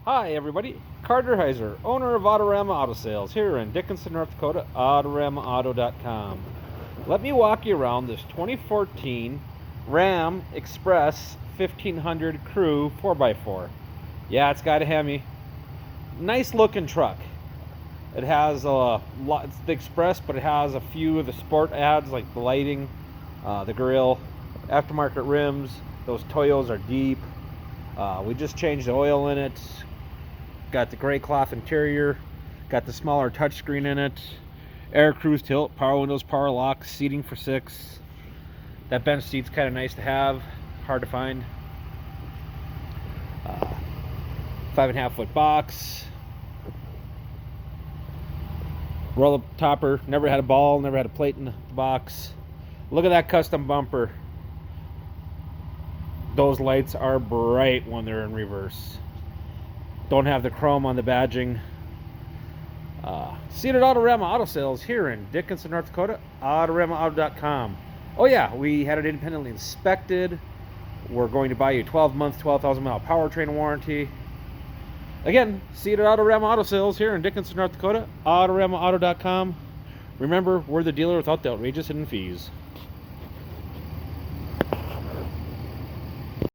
Hi everybody, Carter Heiser, owner of Autorama Auto Sales here in Dickinson, North Dakota, AutoramaAuto.com. Let me walk you around this 2014 Ram Express 1500 Crew 4x4. Yeah, it's got a hemi. Nice looking truck. It has a lot, it's the Express, but it has a few of the sport ads like the lighting, the grille, aftermarket rims. Those toyos are deep. We just changed the oil in it. Got the gray cloth interior, got the smaller touchscreen in it, air cruise tilt, power windows, power locks, seating for 6. That bench seat's kind of nice to have, hard to find. 5.5 foot box, roll up topper, never had a ball, never had a plate in the box. Look at that custom bumper. Those lights are bright when they're in reverse. Don't have the chrome on the badging. Seated Autorama Auto Sales here in Dickinson, North Dakota, AutoramaAuto.com. Oh yeah, we had it independently inspected. We're going to buy you 12 months, 12,000 mile powertrain warranty. Again, Seated Autorama Auto Sales here in Dickinson, North Dakota, AutoramaAuto.com. Remember, we're the dealer without the outrageous hidden fees.